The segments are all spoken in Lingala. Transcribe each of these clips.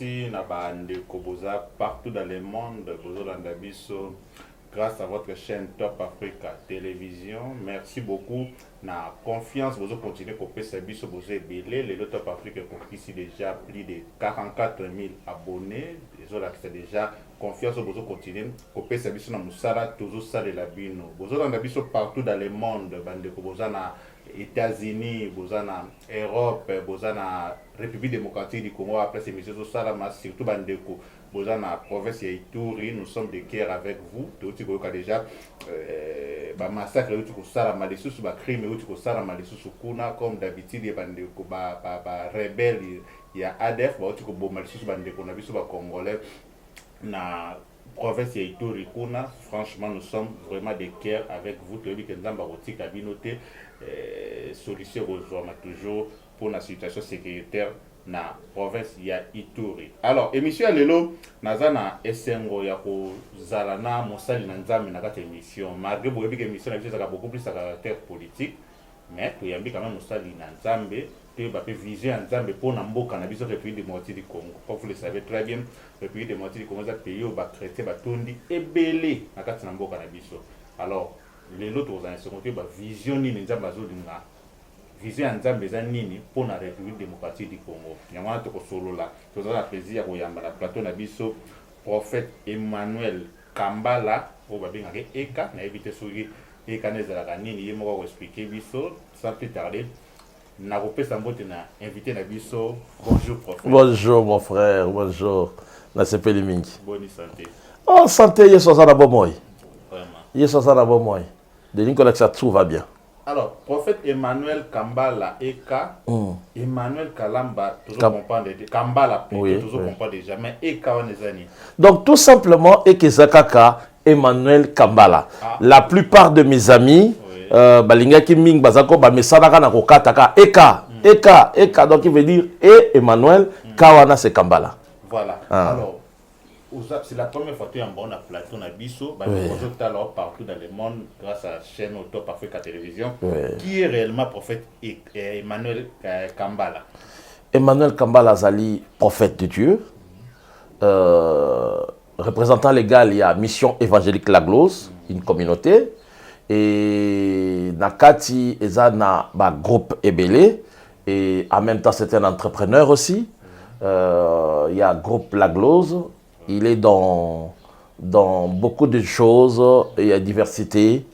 merci Nabande Koboza partout dans le monde, Bozo Landabiso, grâce à votre chaîne Top Africa Télévision. Merci beaucoup. Na confiance, vous continuez à couper ce biso, vous belé. Le Top Africa est ici déjà plus de 44 000 abonnés. Les autres c'est déjà confiance, vous continuez à couper ce biso, na Moussara, toujours ça de la bino. Bozo Landabiso partout dans le monde, Bande Koboza na États-Unis, Bozana Europe, Bozana République démocratique du Congo, après ces messieurs Salama, surtout Bandeko, Bozana province Ituri, nous sommes de guerre avec vous. Tu as déjà massacre, tu as Salama, les sous crime, tu as Salama, les sous Kuna, comme d'habitude, Bandeko, rebelle, il y a ADF, tu as Boma, les sous Bandeko, on a vu sur Congolais, na province ya Ituri kuna. Franchement, nous sommes vraiment de cœur avec vous. Tu as vu que nous avons noté solution aux hommes toujours pour la situation sécuritaire na province ya Ituri. Alors, émission lelo nazana esengo ya ko zalana mosali na nzambe na kati émission. Malgré boyebi que émission na beaucoup plus à caractère politique, mais tu yambi quand même mosali na nzambe. Que va viser en Zambie pour n'amboka na biso République démocratique du Congo. Comme vous le savez très bien, République démocratique du Congo est un pays où va traiter batondi et belé na kati n'amboka na biso. Alors les autres organisations qui va visionner les Nzambe azolinga viser en Zambie za nini pour la République démocratique du Congo. Nyama to ko solo la. To za plaisir ko yamba la plateau na biso prophète Emmanuel Kambala pour ba binga ke eka na éviter souri eka nezala kanini yemo ko expliquer biso sans plus tarder. Invité Nabiso. Bonjour, prophète. Bonjour, mon frère. Bonjour. Nasepe Limingi. Bonne santé. Oh, santé, il y a 60 à bon mois. Vraiment. Il y a 60 à bon mois. De Nicolas, ça tout va bien. Alors, prophète Emmanuel Kambala Eka, Emmanuel Kalamba, toujours comprendre Kambala, oui, toujours comprendre déjà, mais Eka, on est amis. Donc, tout simplement, Ekezakaka, Emmanuel Kambala. La plupart de mes amis, balinga ki ming bazako ba mesanaka na kokataka eka donc il veut dire Emmanuel Kawana c'est Kambala. Voilà. Alors c'est la première fois que tu es en bon plateau na biso alors partout dans le monde grâce à la chaîne Top Africa Télévision. Qui est réellement prophète Emmanuel Kambala? Emmanuel Kambala Zali, prophète de Dieu. Représentant légal, il y a Mission Évangélique La Glose, une communauté. Et Nakati Ezana ba groupe Ebele et en même temps c'est un entrepreneur aussi. Il y a groupe La Glose, il est dans beaucoup de choses, il y a diversité.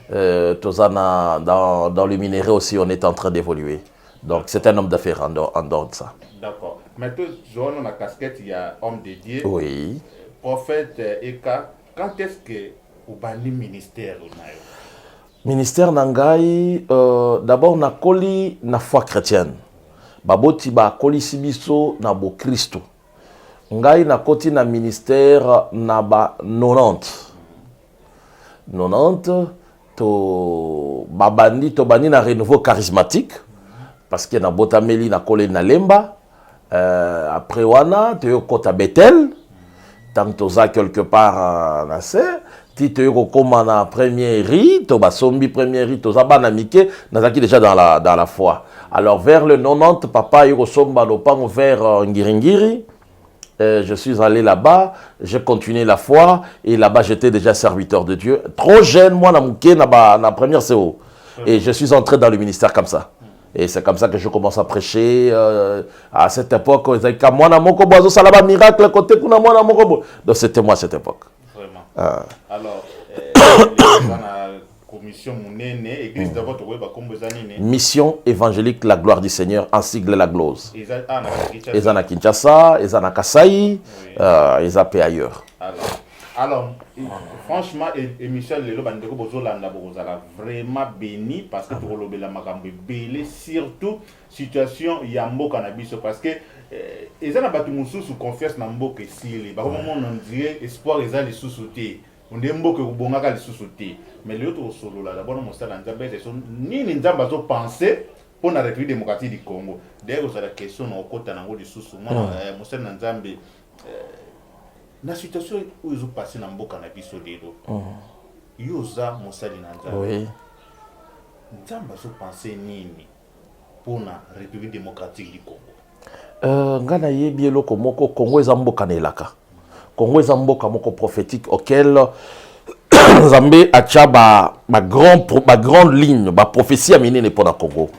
Tozana dans le minerai aussi on est en train d'évoluer. Donc c'est un homme d'affaires en dehors de ça. D'accord. Mais tu dans la casquette il y a homme dédié. Oui. Prophète Eka, quand est-ce que vous bani ministère Ministère Nangai, d'abord na koli na foi chrétienne. Baboti ba koli sibiso na bo Christo. Ngai na koti na ministère na ba 90. 90 to babandi to bani na renouveau charismatique parce que na botameli na koli na lemba. Après wana te yo kota Bethel. Tant toza quelque part na se. Tite Yokoma na premier rite, Basombi premier rite, Zabanamike, Nazaki déjà dans la foi. Alors vers le 90, papa Yokosomba Lopango vers Ngiringiri, je suis allé là-bas, j'ai continué la foi, et là-bas j'étais déjà serviteur de Dieu. Trop jeune, moi, na première CO. Et je suis entré dans le ministère comme ça. Et c'est comme ça que je commence à prêcher. À cette époque, donc c'était moi à cette époque. Alors, commission église d'abord Mission évangélique La Gloire du Seigneur, en sigle La Glose. Ezana Kinshasa, Ezana Kasai, Ezapé ailleurs. Alors, franchement, Michel Lelo Bandeko Bozolanda Bozala vraiment béni parce que pour le makambe belé surtout situation Yambo cannabis parce que Ezana Batumusu sous confiance na mboke sili. Par moment on dirait espoir ezali sous-sauté. On dit mboke ubongaka li sous-sauté. Mais le autre solo là d'abord mon stade Nzambe c'est son ni Nzamba zo penser pour la République démocratique du Congo. D'ailleurs ça la question na okota nango li sous moi mon stade Nzambe la situation où ils ont passé dans le cannabis au dedo. Yoza Moussali Nzamba. Oui. Nzamba so pensé nini pour la République démocratique du Congo. Ngana yebi eloko moko Congo eza mboka na elaka. Congo eza mboka moko prophétique auquel Nzambe atia ba grande ligne, ba prophétie aminene pour na Congo.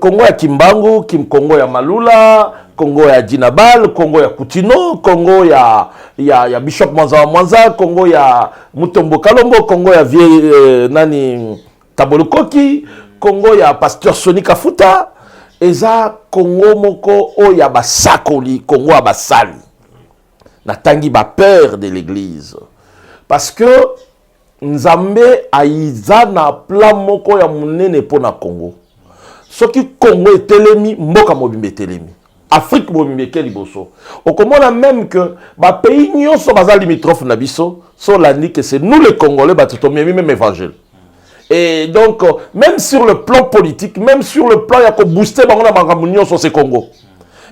Congo ya Kimbangu, Congo ya Malula, Congo ya Dinabal, Congo ya Kutino, Congo ya Bishop Mwanza, Congo ya Mutombo Kalombo, Congo ya nani Tabolokoki, Congo ya Pasteur Soni Kafuta, eza Congo moko o ya basakoli, Congo ya basali. Natangi ba peur de l'église. Parce que Nzambe aiza na plan moko ya munene po na Congo. Ce qui Congo est telemi, mboka mobimbe telemi. Afrique mobimbe ke liboso. On comprend même que ba pays nyonso baza limitrophe na biso, so landi que c'est nous les Congolais batutomi même évangile. Et donc même sur le plan politique, même sur le plan ya ko booster bango na makambo nyonso c'est Congo.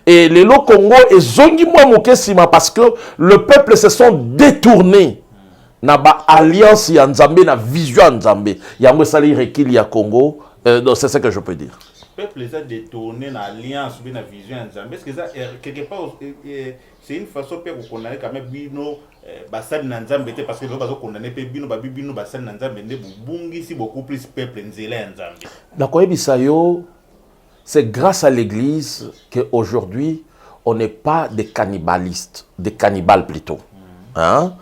Et les lots Congo et zongi moi mokesima parce que le peuple se sont détournés na ba alliance ya Nzambe na vision ya Nzambe. Yango sali rekili ya Congo. Donc c'est ce que je peux dire. Le peuple les a détournés dans l'alliance ou dans la vision de Nzambe. Est-ce que ça, quelque part, c'est une façon pour condamner quand même Bino, Bassad Nzambe, parce que les gens condamnés Bino, Bino, Bassad Nzambe, Bungi, si beaucoup plus peuple Nzambe. D'accord, Bisayo, c'est grâce à l'église qu'aujourd'hui, on n'est pas des cannibalistes, des cannibales plutôt. Hein?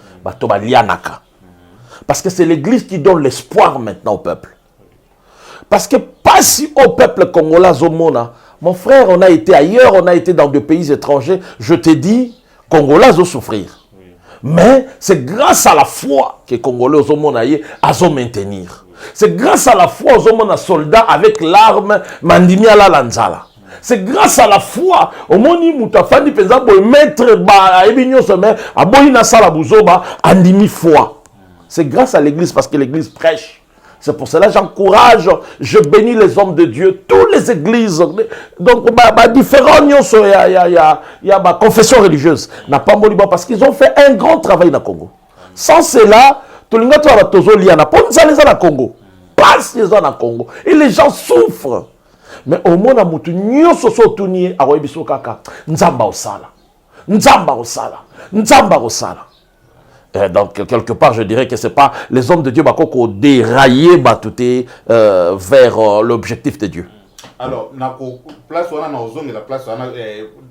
Parce que c'est l'église qui donne l'espoir maintenant au peuple. Parce que pas si au peuple congolais, Zomona, mon frère, on a été ailleurs, on a été dans des pays étrangers, je te dis, Congolais vont souffrir. Oui. Mais c'est grâce à la foi que les Congolais vont maintenir. C'est grâce à la foi aux soldats avec l'arme, Mandimi ala lanzala. C'est grâce à la foi au moni mutafandi penza boy mettre ba ebinyo semaine aboyi na sala buzoba andimi foi. C'est grâce à l'église parce que l'église prêche. C'est pour cela que j'encourage, je bénis les hommes de Dieu, toutes les églises. Donc, différents, il y a ma confession religieuse. N'a pas parce qu'ils ont fait un grand travail dans le Congo. Sans cela, tout le monde a toujours lié à la Congo. Pas les gens dans le Congo. Et les gens souffrent. Mais au moins, nous sommes tous à Wabiso Kaka. Nzamba Osala. Nzamba Osala. Nzamba Osala. Donc, quelque part, je dirais que ce n'est pas les hommes de Dieu qui ont déraillé vers l'objectif de Dieu. Alors, la place où on a la place où on a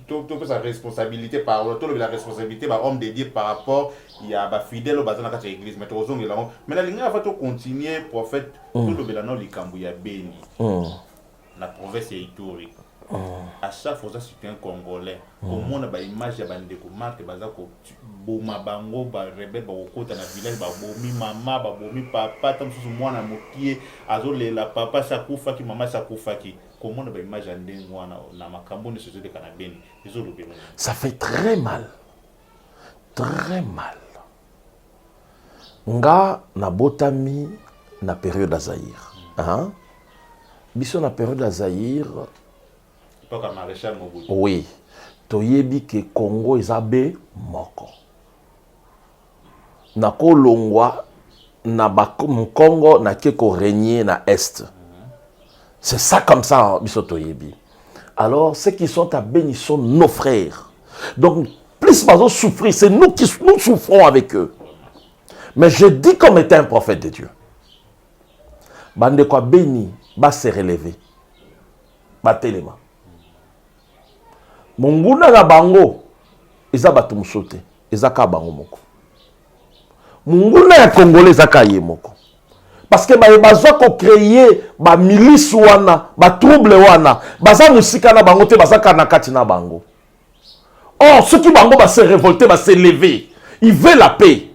toute sa responsabilité par la responsabilité par homme de Dieu par rapport il y a des fidèles au bazar de l'église. Mais la ligne va continuer, prophète, tout le bélanon, les Kambouya Béni, la province est Ituri. À chaque fois, c'est un Congolais. Au monde, il y a une image de marque, boma bango ba rebelle ba okota na village ba bomi mama ba bomi papa tam susu mwana mokie azole la papa sakufa ki mama sakufa ki comment ba image ndenge wana na makambo ne société canadienne ezolo beno. Ça fait très mal. Très mal. Nga na botami na période à Zaïre. Hein? Biso na période à Zaïre. Pas comme maréchal Mobutu. Oui. Toyebi ke Congo ezabe moko. Na kolongwa na Congo na keko régner na est. C'est ça comme ça biso toyebi. Alors ceux qui sont à Béni sont nos frères. Donc plus ils souffrir, c'est nous qui nous souffrons avec eux. Mais je dis comme étant un prophète de Dieu. Bande kwa Béni va se relever. Batelema. Monguna na bango eza batu musote ezaka bango moko. Monguna ya Congolais ezaka ye moko. Parce que bazo ko créer ba milice wana, ba trouble wana, baza musika na bango te bazaka na kati na bango. Or ceux qui bango va se révolter, va se lever. Ils veulent la paix.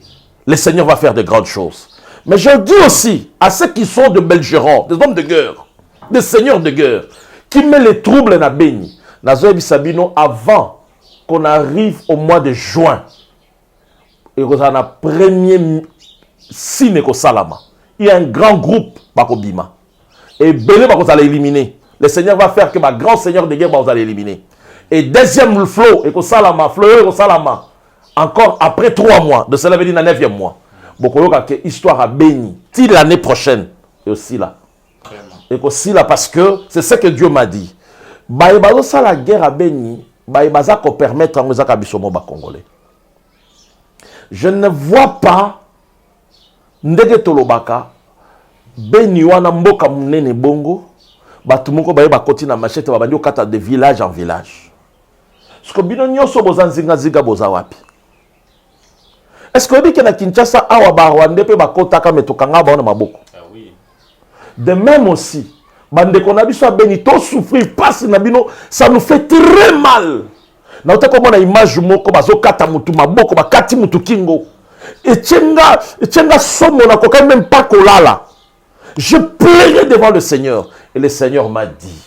Le Seigneur va faire de grandes choses. Mais je dis aussi à ceux qui sont de belligérants, des hommes de guerre, des seigneurs de guerre, qui mettent les troubles na Béni. Nazoebi Sabino, avant qu'on arrive au mois de juin, et qu'on a un premier signe au Salama, il y a un grand groupe Bakobima. Et Belé va éliminer. Le Seigneur va faire que ma grand Seigneur de guerre va éliminer. Et deuxième flot, et qu'au Salama, flot au Salama, encore après 3 mois, de cela veut dire le 9e mois. Beaucoup de histoire à Béni, l'année prochaine, et aussi là. Et aussi là, parce que c'est ce que Dieu m'a dit. bayebazo ça la guerre à Beni, bayebaza ko permettre à ngozaka bisomo ba congolais. Je ne vois pas ndege tolobaka Beni wana mboka munene bongo batu moko baye bakoti na machete babandi okata de village en village. Est-ce que bino nyonso boza nzinga ziga boza wapi? Est-ce que obi ke na Kinshasa awa ba Rwanda pe bakota ka metokanga ba na maboko? Ah oui. De même aussi, bande qu'on a biso a Beni to souffrir passe na bino, ça nous fait très mal. Na ota ko mona image moko bazo kata mutu maboko ba kati mutu kingo. Etchenga somo na ko même pas kolala. Je plairai devant le Seigneur. Et le Seigneur m'a dit,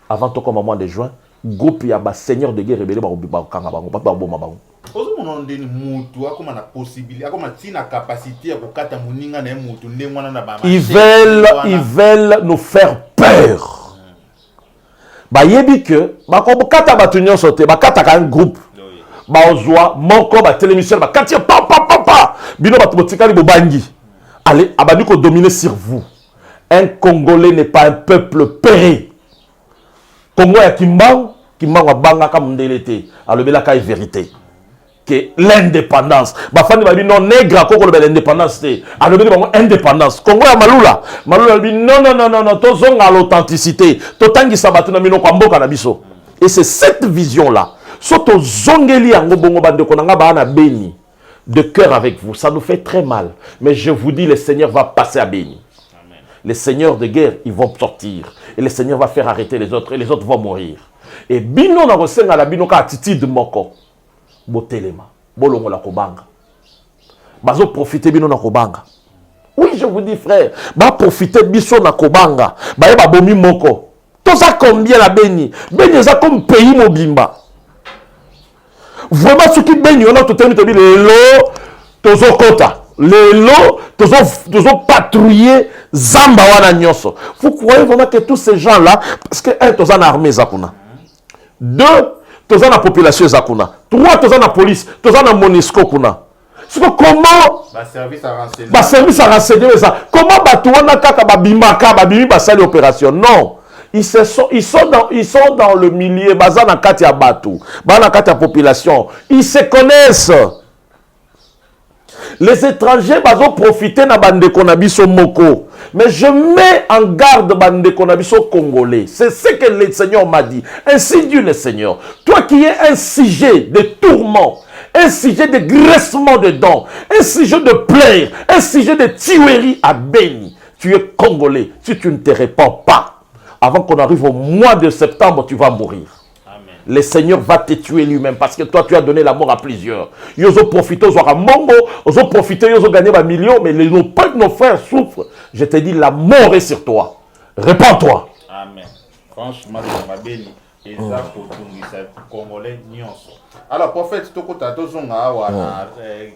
avant tout comme au mois de juin, groupe ya ba seigneur de guerre rebelle ba kanga bango ba boma bango. Ozo monondeni mutu akoma na possibilité akoma tina capacité ya kokata muninga na mutu ndengwana na ba. Ils veulent nous faire peur. Ba yebi que ba ko kata batu nyonso te ba kata ka un groupe. Ba ozwa moko ba télémission ba kati pa bino ba botikali bobangi. Allez, abandi ko dominer sur vous. Un Congolais n'est pas un peuple péri. Congo ya Kimbangu wa banga ka mundelete. Alobela ka vérité. Que l'indépendance. Ba fani ba bi non nègre ko lobela l'indépendance te. Alobela bango indépendance. Congo ya Malula bi non to zonga l'authenticité. To tangi sabatu na mino kwa mboka na biso. Et c'est cette vision là. Soto zongeli yango bongo bande ko nga ba na Beni. De cœur avec vous, ça nous fait très mal. Mais je vous dis, le Seigneur va passer à Beni. Amen. Les seigneurs de guerre, ils vont sortir. Et le Seigneur va faire arrêter les autres. Et les autres vont mourir. Et bino na rosenga la bino ka attitude moko. Botelema. Bolongo la kobanga. Bazo profiter bino na kobanga. Oui, je vous dis frère. Ba profiter biso na kobanga. Ba yeba bomi moko. Tout ça combien la Beni? Beni ça comme pays mobimba. Vraiment, ce qui baigne, on a tout le temps dit les lots, tozo kota, les lots, tozo patrouiller, zamba wana nyonso. Vous croyez vraiment que tous ces gens-là, parce que un, tozo na armée zakuna, deux, tozo na population zakuna, trois, tozo na police, tozo na Monisco kuna. C'est comment? Service à renseigner. Service à renseigner ça. Comment batuana kaka babimaka, babimi basali opération? Non. Ils sont dans le milieu, bazana katia batu, bazana katia population. Ils se connaissent. Les étrangers bazont profiter na bande konabiso moko. Mais je mets en garde bande konabiso congolais. C'est ce que le Seigneur m'a dit. Ainsi dit le Seigneur. Toi qui es un sujet de tourment, un sujet de graissement de dents, un sujet de plaire, un sujet de tuerie à Beni, tu es congolais. Si tu ne te répands pas, avant qu'on arrive au mois de septembre, tu vas mourir. Amen. Le Seigneur va te tuer lui-même parce que toi, tu as donné la mort à plusieurs. Ils ont profité, ils ont profité, ils ont gagné des millions, mais nos frères souffrent. Je te dis, la mort est sur toi. Répands-toi. Amen. Franchement, c'est ma béni. Et ça, pour les Congolais, nyonso. Alors, prophète, tu as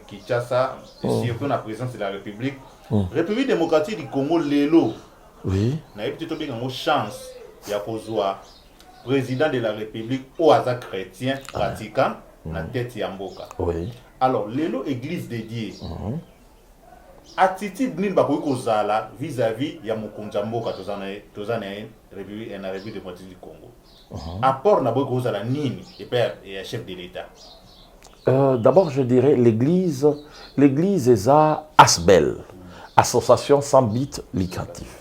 Kinshasa, surtout la présidence de la République. République démocratique du Congo, Lelo. Oui. Na peut-être une chance il y a président de la République au hasard chrétien pratiquant na tête ya mboka. Oui. Alors lelo église dédiée. Attitude nini ba ko zala vis-à-vis ya mokonza mboka tozana République na République démocratique du Congo. Apport na ko zala nini et père et chef de l'État. D'abord je dirais l'église est à Asbel, association sans but lucratif.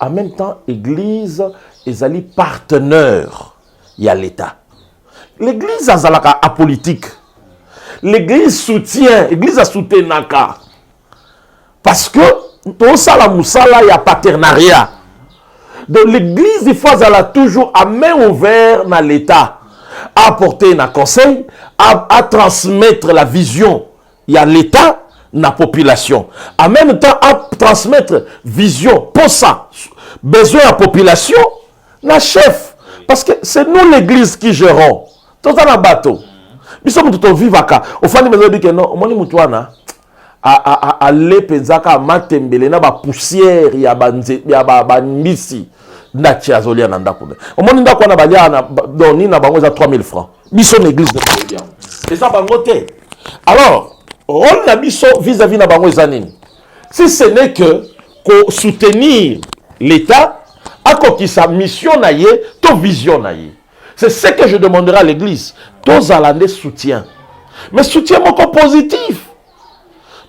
En même temps, l'église est partenaire. Il y a l'État. L'église est apolitique. L'église soutient. L'église a soutenu Naka. Parce que tout ça, il y a partenariat. Donc l'église, il faut toujours à main ouverte dans l'État. À apporter un conseil, à transmettre la vision. Il y a l'État. La population. En même temps, à transmettre vision pour ça, besoin à la population, la chef. Parce que c'est nous l'église qui gérons. Tout ça, le bateau. Nous sommes tout vivants. Au fond, nous dit que non, on est à l'épenzaka, à matembele, na ba poussière, ya ba mbisi, na tiazolia na ndakune. Au moins, ndako na balia na doni na bango za 3000 francs. Nous sommes l'église de Dieu. C'est ça, bangote. Alors, rôle na biso vis-à-vis na bango ezanini. Si ce n'est que soutenir l'État, à sa mission na ye, to vision naïe. C'est ce que je demanderai à l'église. Tous allez soutien. Mais soutien positif.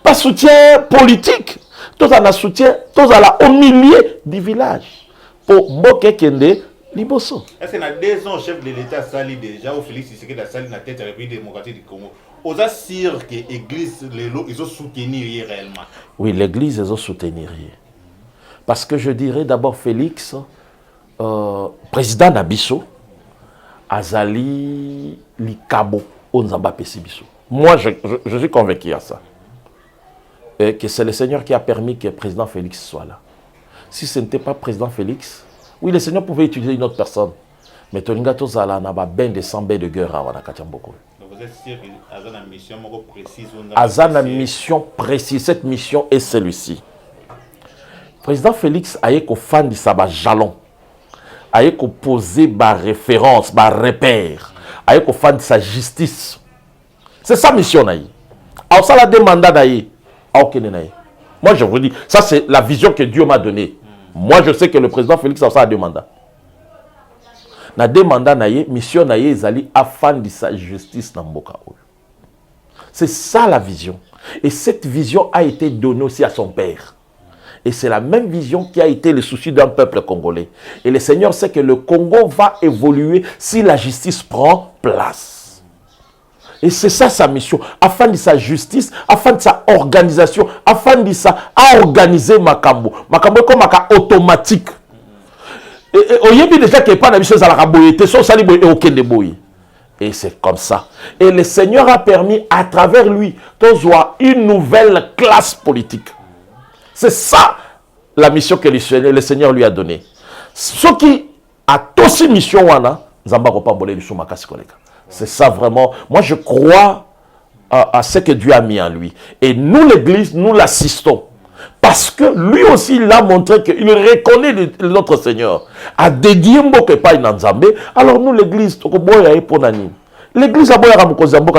Pas soutien politique. Tous allez soutien, tous allez au milieu du village. Pour Mboke Kende Liboso. Est-ce qu'il y a 2 ans, chef de l'État sali déjà, au Félix Tshisekedi a sali la tête de la République démocratique du Congo. Aux assurés que l'église, ils ont soutenu réellement. Oui, l'église, ils ont soutenu. Parce que je dirais d'abord Félix, président Nabiso, Azali Likabo, Onzamba Pesibiso. Moi, je suis convaincu à ça. Et que c'est le Seigneur qui a permis que le président Félix soit là. Si ce n'était pas président Félix, oui, le Seigneur pouvait utiliser une autre personne. Mais Tolinga Tozala n'a pas ben de 100 de guerre à Wanakatiamboko. Donc vous êtes sûr qu'il y a une mission précise? Azana une mission précise. Cette mission est celle-ci. Président Félix a eu qu'au fan de sa jalon, a eu qu'au poser ma référence, ma repère, a eu qu'au fan de sa justice. C'est sa mission naïe. Alors ça la demande naïe. Moi je vous dis, ça c'est la vision que Dieu m'a donnée. Moi je sais que le président Félix a demandé. Na demanda naïe, mission naïe ezali afin de sa justice na mboka. C'est ça la vision. Et cette vision a été donnée aussi à son père. Et c'est la même vision qui a été le souci d'un peuple congolais. Et le Seigneur sait que le Congo va évoluer si la justice prend place. Et c'est ça sa mission. Afin de sa justice, afin de sa organisation, afin de sa organiser Makambo. Makambo est comme un automatique. Et il y a déjà qu'il n'y a pas de choses à la raboyété, sans salir et aucun de boy. Et c'est comme ça. Et le Seigneur a permis à travers lui d'avoir une nouvelle classe politique. C'est ça la mission que le Seigneur lui a donnée. Ce qui a aussi mission, c'est ça vraiment. Moi je crois à ce que Dieu a mis en lui. Et nous l'église, nous l'assistons. Parce que lui aussi, il a montré qu'il reconnaît notre Seigneur. A dédié alors nous l'église,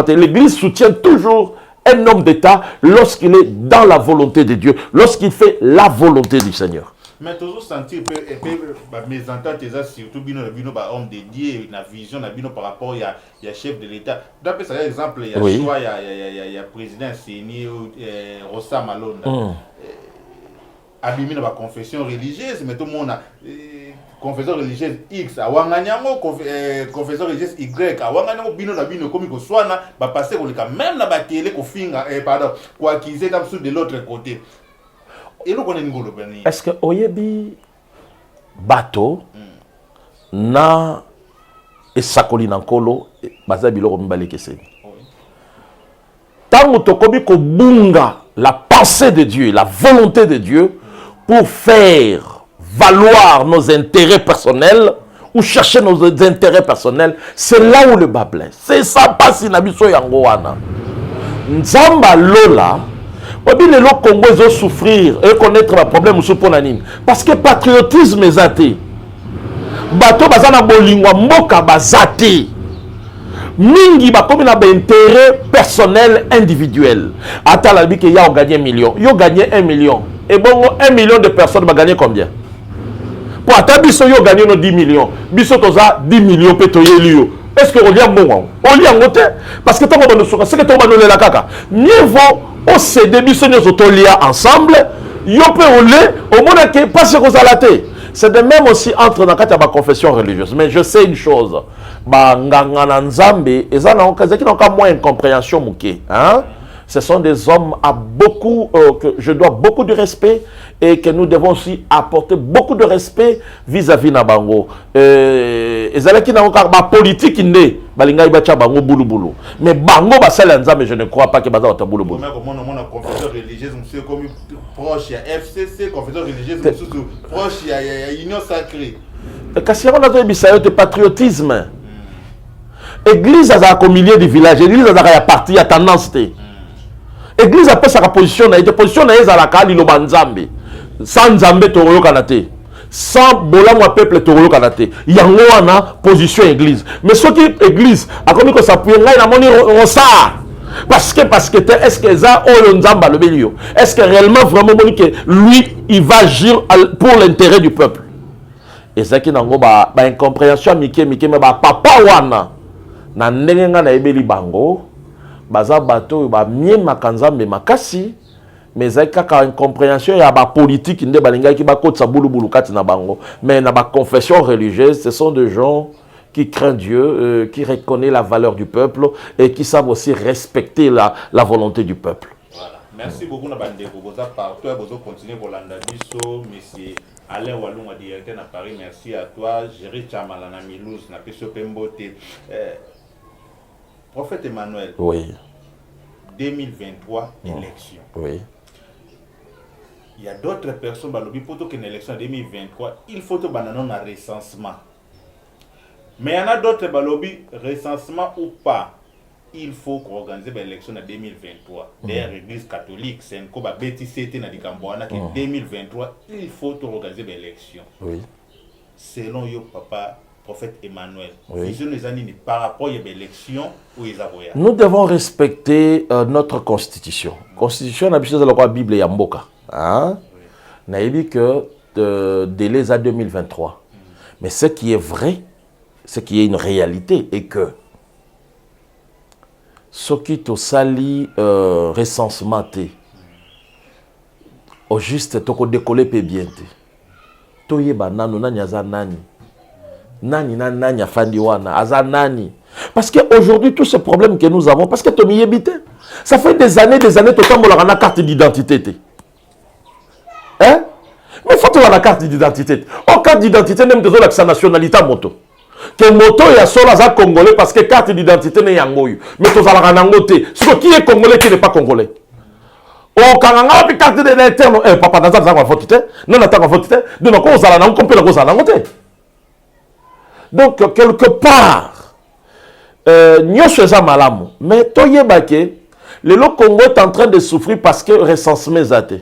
l'église soutient toujours un homme d'État lorsqu'il est dans la volonté de Dieu, lorsqu'il fait la volonté du Seigneur. Mais toujours sentir mes ententes, surtout homme de Dieu, la vision par rapport à chef de l'État. D'après ça, exemple, il y a oui. Choix, il y a président Séni Rossa Malonda. Abîmé dans la confession religieuse, mais tout le monde a confession religieuse X, à Wanganyango, confession religieuse Y, à Wanganyango, bino na bino, comme il soit na, va passer même na ba télé, ko finga, pardon, quoi qu'ils aient d'absurde de l'autre côté. Et nous connaissons Ngolo Beni. Est-ce que Oyebi bateau na esakoli nankolo bazabi loko mbale kese. Tant tokobi ko bunga la pensée de Dieu, la volonté de Dieu pour faire valoir nos intérêts personnels ou chercher nos intérêts personnels, c'est là où le bas blesse. C'est ça passe na biso yango wana. Nzamba lola Obi les lots Congolais ont souffrir et connaître le problème sous Ponanine. Parce que patriotisme est athée. Bato bazana bolingwa mboka bazate. Mingi ba comme na intérêt personnel individuel. Ata la bi que ya gagné 1 million. Yo gagné 1 million. Et bon 1 million de personnes va gagner combien? Pour ata biso yo gagné no 10 millions. Biso toza 10 millions petoye liyo. Est-ce que on lia bon? On lia ngote parce que tant que c'est que to ba no la kaka. Niveau au CD biso nyoso to lia ensemble, yo pe olé au monde que pas ce que ça laté. C'est de même aussi entre dans la confession religieuse. Mais je sais une chose. Moins incompréhension mouké. Ce sont des hommes à beaucoup, que je dois beaucoup de respect et que nous devons aussi apporter beaucoup de respect vis-à-vis de Bango. Et qui n'ont pas politique, mais Bango, mais je ne crois pas que Bango soit boulou boulou. Confession religieuse, monsieur, comme proche à FCC, confession religieuse, proche à Union Sacrée. Quand on a dit patriotisme, Église a un milieu du village, l'église a un parti, a tendance. L'église a sa position, a été position à la Kali Lobanzambe. Sans Zambé Toroyo Kanate. Sans Bolamwa peuple Toroyo Kanate. Il y a une position église. Mais ce qui est église, a commis que ça peut être là, il y a parce que est-ce que ça Nzamba le Bélio? Est-ce que réellement vraiment que lui il va agir pour l'intérêt du peuple? ezaki nango ba incompréhension mike mais ba papa wana na ndenge nga na ebeli bango baza bato ba miema kanzambe makasi mais ezaki kaka incompréhension ya ba politique nde balingaki bakotisa bulubulu kati na bango, mais na ba confession religieuse ce sont des gens qui craignent Dieu, qui reconnaissent la valeur du peuple et qui savent aussi respecter la volonté du peuple. Voilà. Merci beaucoup Nabandeko. Vous avez partout, vous continuez pour l'Andabiso, monsieur Alain Walunga, directeur à Paris. Merci à toi, Géry Chamalana Milouz, Napiso Pembote. Prophète Emmanuel. Oui. 2023, élection. Oui. Il y a d'autres personnes, pour qu'une élection en 2023, il faut que nous ayons un recensement. Mais il y en a d'autres, recensement ou pas, il faut qu'on organise l'élection en 2023. D'ailleurs, l'Église catholique, c'est un peu bêtise dans en 2023, il faut organiser l'élection. Oui. Selon yo papa, prophète Emmanuel, oui. Par rapport à l'élection, nous devons respecter notre constitution. Constitution, c'est la Bible et Mboka. Hein? On a dit que délai à 2023. Mais ce qui est vrai, ce qui est une réalité est que ce qui te sali recensement au juste toko décoller pe bien to yeba nanu nani aza nani nani afandi wana aza nani, parce que aujourd'hui tous ces problèmes que nous avons parce que to miyebite ça fait des années to tambola na carte d'identité hein, mais faut avoir la carte d'identité. Oh, carte d'identité même de la nationalité à moto. Que moto ya solo za congolais parce que carte d'identité n'est yangoyu. Mais to za la nangote. Ce qui est congolais qui n'est pas congolais. Oh, quand on a carte d'identité, papa n'a pas voté. Non, n'a pas voté. Donc on za la nangote, on peut la nangote. Donc quelque part, nyosho za malamu. Mais to yebake, le Congo est en train de souffrir parce que recensement zate.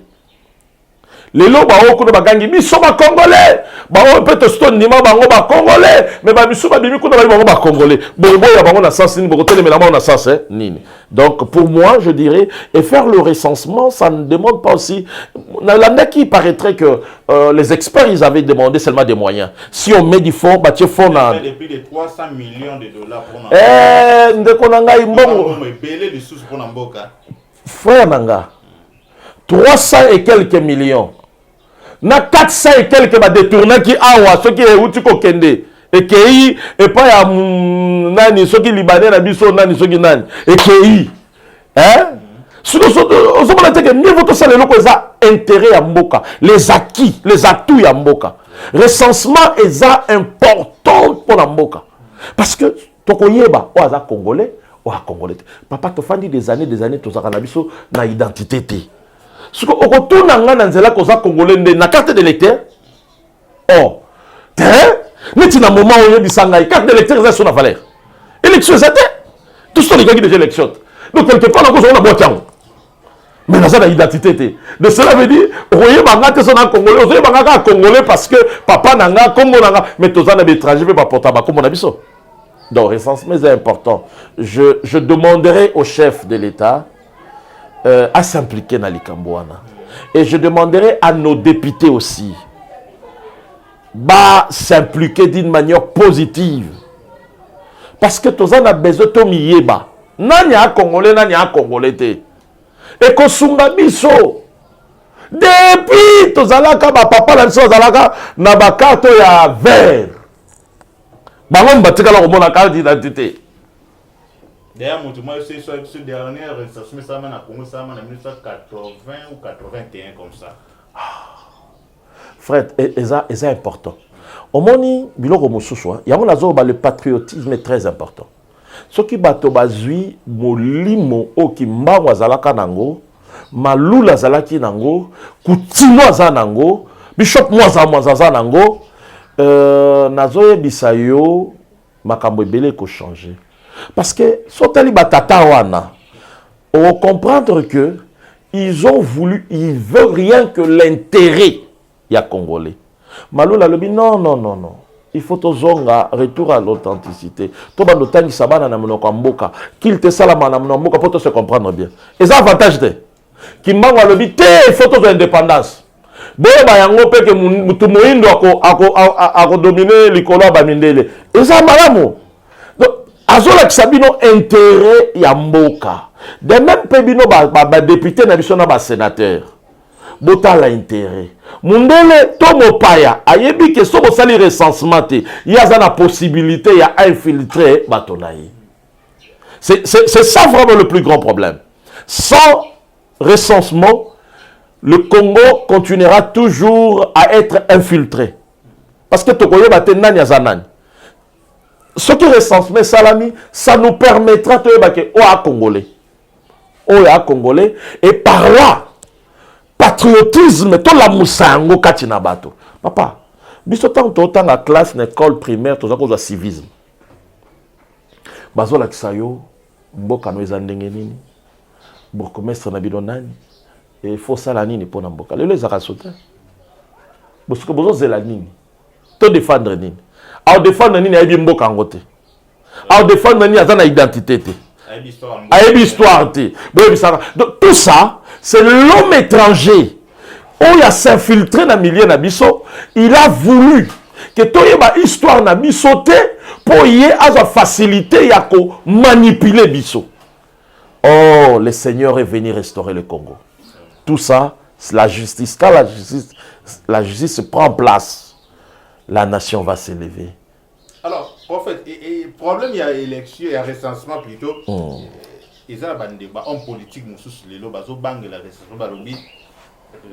Les lots ba bagangi biso ba congolais ba peut stone nima bango ba congolais mais ba biso ba bimi kuna ba bango ba congolais bobo ya bango na sens ni bokote mais là on a sens nini. Donc pour moi je dirais et faire le recensement ça ne demande pas aussi là qui paraîtrait que les experts ils avaient demandé seulement des moyens. Si on met du fonds ba tie fonds na depuis de 300 millions de dollars pour ndeko na ngai mbongo belé de sous pour na mboka frère nanga 300 et quelques millions. Na 400 et quelques ba détourner qui awa ceux qui est ko kende et qui et pas ya nani ceux qui libanais na biso nani ceux qui nani et qui hein sur on m'a dit que mieux votre ça les locaux ça intérêt à mboka les acquis les atouts ya mboka recensement est ça important pour la mboka parce que tokoyeba o aza congolais o a congolais papa to fandi des années to za na biso na identité té. Ce que au retour dans koza congolais na carte d'électeur oh mais na moment où bisanga carte d'électeur ça son valeur élection c'était tout ce qui est déjà élection donc quelque part on a boîte mais na ça identité de cela veut dire royer banga te son congolais royer banga congolais parce que papa nanga Congo nanga mais tous na étranger pas porter ba comme na biso donc recensement est important. Je demanderai au chef de l'État à s'impliquer dans les Cambouana. Et je demanderai à nos députés aussi de s'impliquer d'une manière positive. Parce que tous on a besoin de miyeba. Nani a Congolais, nani a Congolais. Et qu'on sunga biso. Depuis tous alaka ba papa la biso alaka na ba carte ya vert. Ba ngom batika la komona carte d'identité. D'ailleurs, ce dernier recensement, ça m'a Congo, ça m'a en 1980 ou 81 comme ça. Frère, c'est important. Au moni, biloko mosusu, il y a le patriotisme est très important. Ce qui bato bazui molimo o ki mbawa zalaka nango, malula zalaki nango, kutino za nango, bishop mwaza nango, nazoye bisayo makambo ebele ko changer. Parce que sotali batata wana, on va comprendre que ils ont voulu, ils veulent rien que l'intérêt ya congolais. Malula lobi non. Il faut tozonga retour à l'authenticité. To ba lotangi sabana na monoko mboka, qu'il te salama na monoko mboka pour se comprendre bien. Et ça avantage de. Kimbango lobi te il faut to indépendance. boye bayango pe ke mutu moindo ako dominer likolo ya bamindele eza malamu donc azolakisa bino intérêt ya mboka de même pe bino badepute na biso na basénateur botala intérêt mundele to mopaya ayebi ke so bosali recensement te ye aza na possibilité ya infiltrer bato na ye. C'est ça vraiment le plus grand problème. Sans recensement, le Congo continuera toujours à être infiltré. Parce que Tokoye Batenani Azanani. Ce qui recensement Salami, ça nous permettra de dire oh Congolais. Oh à Congolais. Et par là, patriotisme, tout la moussango Katinabato. Papa, biso tant la classe, l'école primaire, tout ça cause de civisme. Bazo la kisayo, mboka no ezandenge nini, bourgmestre na bino nani, et faut ça la nini pour na mboka. Lelo ezaka sote. Bosuko bozo zela nini. To défendre nini. A défendre nini ayebi mboka ngote. A défendre nini azana identité te. Ayebi histoire te. Donc tout ça, c'est l'homme étranger. On a s'infiltré dans le milieu na biso, il a voulu que toyeba histoire na biso te pour y avoir facilité à manipuler biso. Oh, le Seigneur est venu restaurer le Congo. Tout ça, la justice, quand la justice se prend en place, la nation va s'élever. Alors, en fait, le problème, il y a élection, il y a recensement plutôt. Il y a un débat en politique, nous sommes les lots, la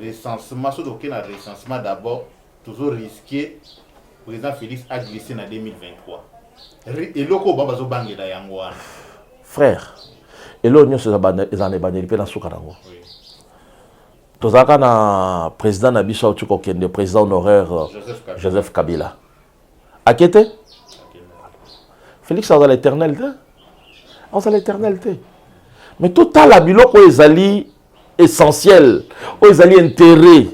recensement, sur lequel le recensement d'abord, toujours risqué. Le président Félix a glissé en 2023. Et loko babazo bangi da yango wana. Frère, et là nous sommes en baneli pe na suka nango. Tozaka na président na biso tuko kende président honoraire Joseph Kabila. Akete? Félix a l'éternalité. On a l'éternalité. Mais tout à la biloko ezali essentiel, ezali intérêt.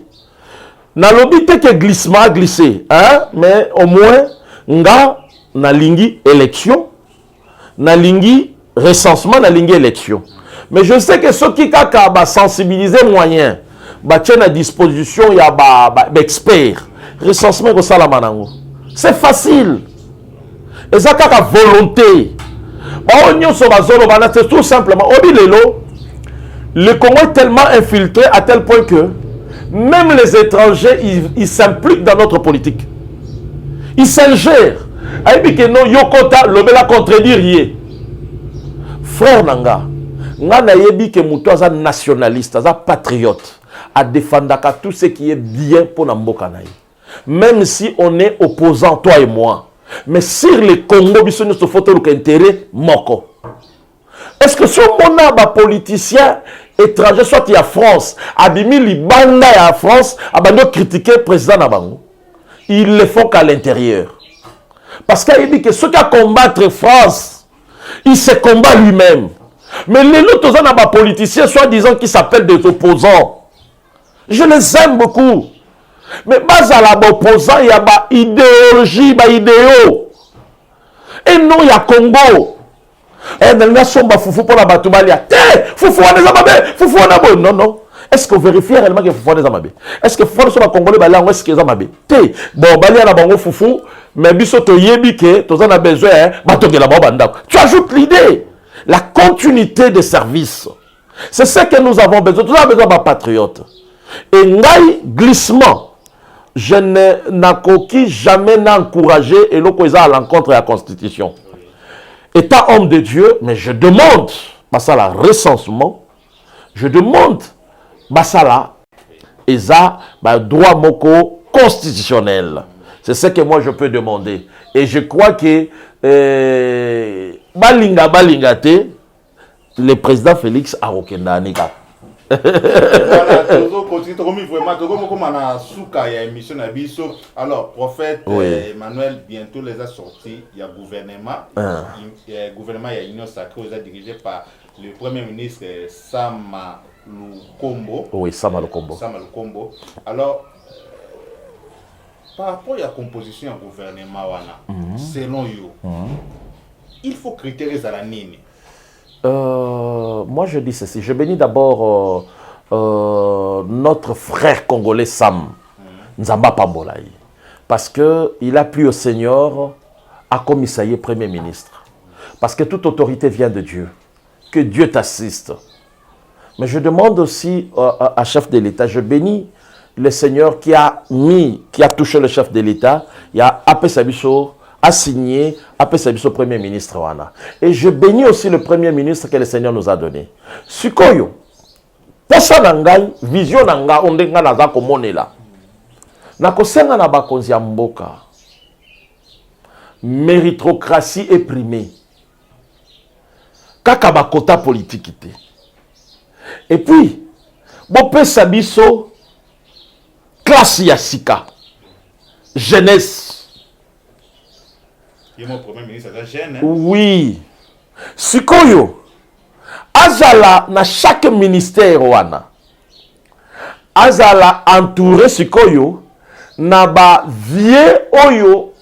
Na lobi te que glissement a glissé, hein, mais au moins nga na lingi élection, na lingi recensement, na lingi élection. Mais je sais que ceux qui kaka ba sensibiliser moyen, ba tient à disposition ya ba expert. Recensement ko sala manango. C'est facile. Et ça kaka volonté. Ba onyo so bazolo bana c'est tout simplement obilelo. Le Congo est tellement infiltré à tel point que même les étrangers, ils s'impliquent dans notre politique. Ils s'ingèrent. Aïbi que non, yokota, l'obéla contredire. Frère Nanga, Nana yebi que moutoza nationaliste, aza patriote, à défendre tout ce qui est bien pour Namboka naï. Même si on est opposants, toi et moi. Mais sur le Congo, il nous faut intérêt moko. Est-ce que ce mon politicien étranger, soit il y a France, Abimi Libanda et à France, Abando critiquer le président Nabango, ils le font qu'à l'intérieur. Parce qu'il dit que ceux qui combattent France, il se combat lui-même. Mais les autres politiciens, soi-disant qui s'appellent des opposants, je les aime beaucoup. Mais bas à la opposant, il y a une idéologie, une idéo. Et non, il y a Congo. Et dans somba foufou pour la batoubalia. Foufou on est amabé, foufou on a bon. Non, non. Est-ce qu'on vérifie réellement que foufou on est amabé? Est-ce que foufou on est congolais balia ou est-ce qu'ils sont amabé? Bon, balia na bango foufou, mais biso to yebike, to a besoin, batoke la banda. Tu ajoutes l'idée, la continuité des services. C'est ce que nous avons besoin. Nous avons besoin d'un patriote. Et ngai glissement. Je n'ai jamais encouragé et l'opposé à l'encontre de la Constitution. État homme de Dieu, mais je demande, basala recensement, je demande, basala, eza, droit moko constitutionnel. C'est ce que moi je peux demander. Et je crois que, balingate, le président Félix Arokenda Anika. Voilà, alors, prophète Emmanuel, bientôt les a sortis. Il y a gouvernement. Il y a gouvernement, il y a union sacrée, dirigé par le premier ministre Sama Lukombo. Oui, Sama Lukombo. Sama Lukombo. Alors, par rapport à la composition du gouvernement, selon vous, il faut critériser la nini. Moi je dis ceci, je bénis d'abord notre frère congolais Sam. Nzamba Pambolaï. Parce qu'il a plu au Seigneur à commissailler Premier ministre. Parce que toute autorité vient de Dieu. Que Dieu t'assiste. Mais je demande aussi à chef de l'État, je bénis le Seigneur qui a touché le chef de l'État, il a appelé Sabiso, a signé, appelé Sabiso Premier ministre. Et je bénis aussi le Premier ministre que le Seigneur nous a donné. Sukoyo, posa nangai, vision nanga, onde nga naza komonela. Nakosenga na bakonzi ya mboka. Méritocratie est primée. Kaka bakota politique. Et puis, Bopé Sabiso, classe Yassika, jeunesse. Il est mon premier ministre, c'est jeune. Oui. Sikoyo, Azala, na chaque ministère, wana. Azala entouré Sikoyo, na ba vie oyo,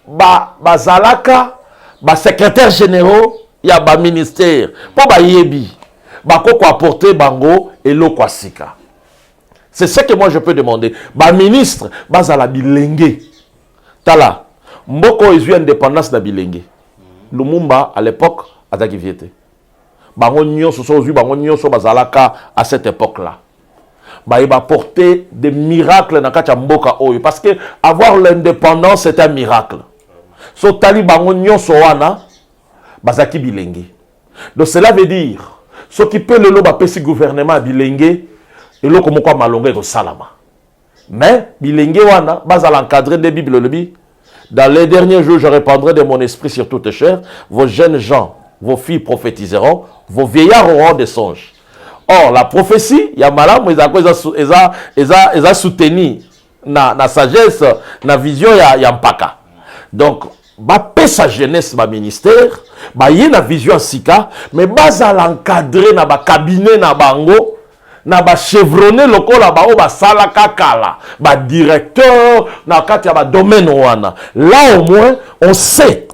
ba zalaka, ba secrétaire généraux, ya ba ministère. Po ba yebi. Bakoko apporter bango et l'eau sika. C'est ce que moi je peux demander. Ba ministre, bazala bilenge. Tala, mboko ezui indépendance na bilenge. Lumumba à l'époque ataki viete. Bango nyonso so ezui bango nyonso bazalaka à cette époque-là. Ba iba porter des miracles na kati ya mboka oyo parce que avoir l'indépendance c'est un miracle. So tali bango nyonso wana bazaki bilenge. Donc cela veut dire ce qui peut le loba pesi gouvernement bilenge et lo comme quoi malongé ko salama. Mais bilenge wana bazal encadrer des bibles lebi. Dans les derniers jours je répandrai de mon esprit sur toutes chairs, vos jeunes gens, vos filles prophétiseront, vos vieillards auront des songes. Or la prophétie, ya malam eza soutenu na sagesse, na vision ya mpaka. Donc ba sa jeunesse ba ministère ba yé na vision sika mais baza l'encadrer na ba cabinet na bango na ba chevronné lokola ba o ba sala kakala ba directeur na kati ya ba domaine wana là au moins on sait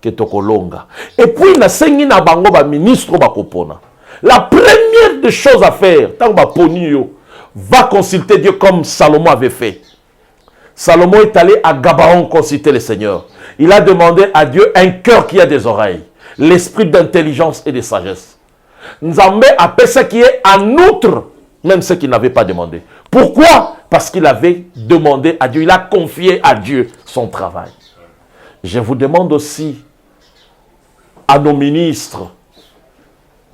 que tokolonga et puis na sengi na bango ba ministre ba kopona la première des choses à faire tant ba poni yo va consulter Dieu comme Salomon avait fait. Salomon est allé à Gabaon consulter le Seigneur. Il a demandé à Dieu un cœur qui a des oreilles, l'esprit d'intelligence et de sagesse. Nzambe a fait ce qui est en outre, même ce qu'il n'avait pas demandé. Pourquoi? Parce qu'il avait demandé à Dieu, il a confié à Dieu son travail. Je vous demande aussi à nos ministres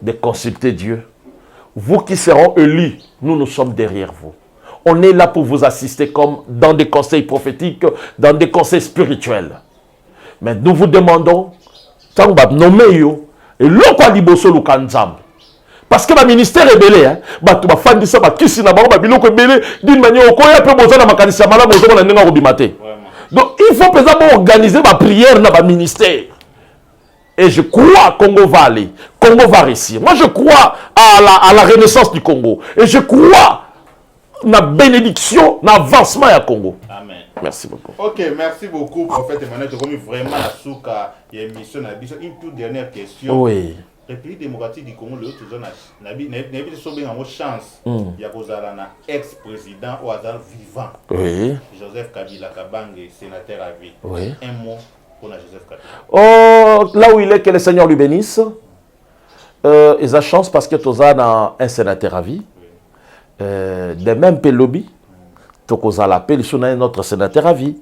de consulter Dieu. Vous qui seront élus, nous sommes derrière vous. On est là pour vous assister comme dans des conseils prophétiques, dans des conseils spirituels. Mais nous vous demandons, tant que nommer yo, et l'autre liboso lukanzam. Parce que le ministère est belé, hein. Tu vas faire ça, tu vas belé, d'une manière au coin, peu besoin de ma canisse, malade, donc il faut peut-être organiser ma prière dans le ministère. Et je crois que Congo va aller, Congo va réussir. Moi je crois à la renaissance du Congo. Et je crois na bénédiction, na avancement à Congo. Amen. Merci beaucoup. Ok, merci beaucoup, prophète Emmanuel. Tu as commis vraiment la souka et émission. Une toute dernière question. Oui. République démocratique du Congo, le autre zone, n'a pas chance. Il y a un ex-président au hasard vivant. Oui. Joseph Kabila Kabange, sénateur à vie. Oui. Un mot pour Joseph Kabila. Oh, là où il est, que le Seigneur lui bénisse. Il a chance parce que tu as un sénateur à vie. De même Pelobi, tu as l'appel sur notre sénateur à vie.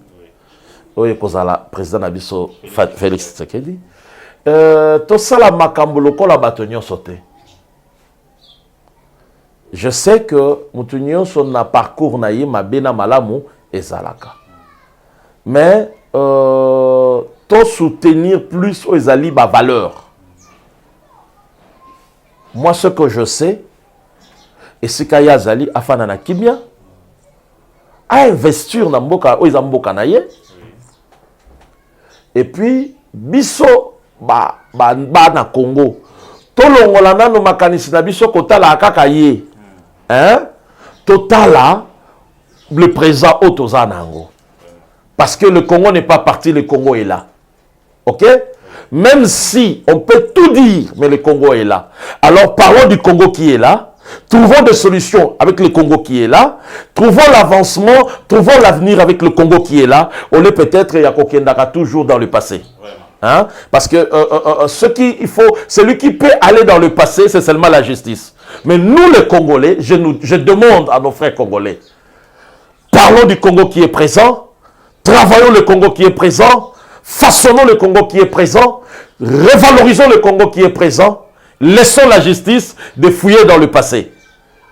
Oui, tu as le président Nabiso Félix Tshisekedi. Tu as la makamboloko la batonyon sauté. Je sais que Moutounyon son a parcours naïe ma bena malamu et zalaka. Mais tu soutenir plus aux ali ba valeur. Moi ce que je sais et ce kaya zali afana na kimia a investir na mboka oiza mboka na ye. Et puis biso ba na Congo tolongola nano makanisi na biso kotala kaka ye hein totala le présent otoza nango parce que le Congo n'est pas parti, le Congo est là. OK, même si on peut tout dire mais le Congo est là. Alors parlons du Congo qui est là. Trouvons des solutions avec le Congo qui est là. Trouvons l'avancement, trouvons l'avenir avec le Congo qui est là. On est peut-être Yakokendaka toujours dans le passé. Hein? Parce que celui qui peut aller dans le passé, c'est seulement la justice. Mais nous les Congolais, je demande à nos frères congolais, parlons du Congo qui est présent, travaillons le Congo qui est présent, façonnons le Congo qui est présent, revalorisons le Congo qui est présent, laissons la justice de fouiller dans le passé.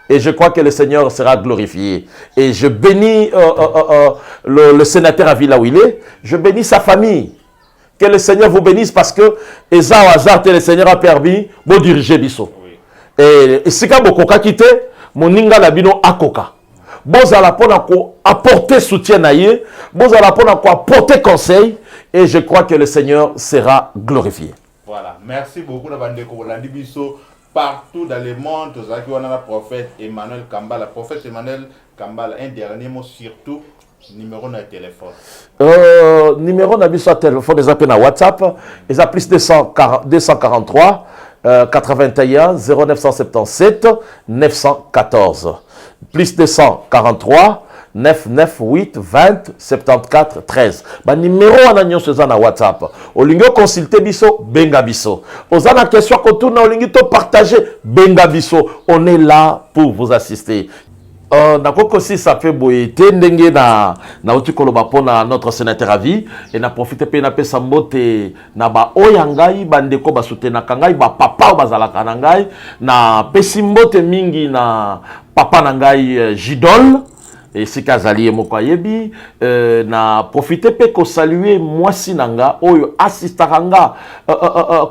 Et je crois que le Seigneur sera glorifié. Et je bénis le sénateur à Villa-Ouillet, je bénis sa famille. Que le Seigneur vous bénisse parce que Eza au hasard, le Seigneur a permis de diriger Bisso. Et si vous avez quitté, mon ninga labino akoka. Vous allez apporter soutien à eux, vous allez apporter conseil, et je crois que le Seigneur sera glorifié. Voilà, merci beaucoup Nabandeko Landibiso. Partout dans le monde, on a le prophète Emmanuel Kambala. Prophète Emmanuel Kambala, un dernier mot surtout, numéro de téléphone. Numéro de téléphone, ils appellent à WhatsApp, ils appellent plus 243 81 0977 914. Plus 243 998 20 74 13. Ba numéro ananyo seza na WhatsApp. Olingo consulter biso benga biso. Ozana question ko tourna olingi to partager benga biso. On est là pour vous assister. Nakoko si ça fait boyete ndenge na uti koloba pona notre sénateur à vie et na profiter pe na pesa mbote na ba oyangai bandeko ba soutenir kangai ba papa bazalaka na ngai na pesi mbote mingi na papa na ngai Jidol et si kazali moko yebi na profiter pe ko saluer moi si nanga oyo assistanga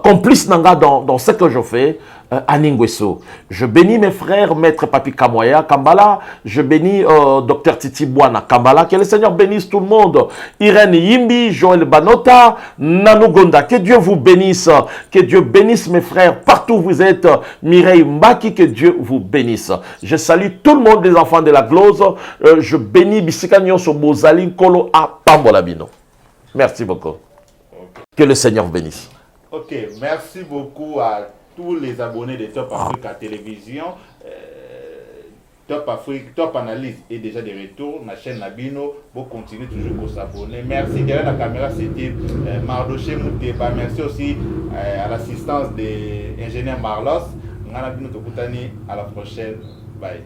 complice nanga dans ce que je fais. Aningweso. Je bénis mes frères, Maître Papi Kamoya, Kambala. Je bénis Dr Titi Bouana, Kambala. Que le Seigneur bénisse tout le monde. Irène Yimbi, Joël Banota, Nanou Gonda. Que Dieu vous bénisse. Que Dieu bénisse mes frères partout où vous êtes. Mireille Mbaki, que Dieu vous bénisse. Je salue tout le monde, les enfants de la glose. Je bénis Bissikanyo Sobozali Kolo à Pambolabino. Merci beaucoup. Okay. Que le Seigneur vous bénisse. Ok, merci beaucoup à tous les abonnés de Top Africa Télévision. Top Afrique, Top Analyse est déjà de retour. Ma chaîne Nabino, vous continuez toujours à s'abonner. Merci. Derrière la caméra, c'était Mardoché Mouteba. Merci aussi à l'assistance de l'ingénieur Marlos. À la prochaine. Bye.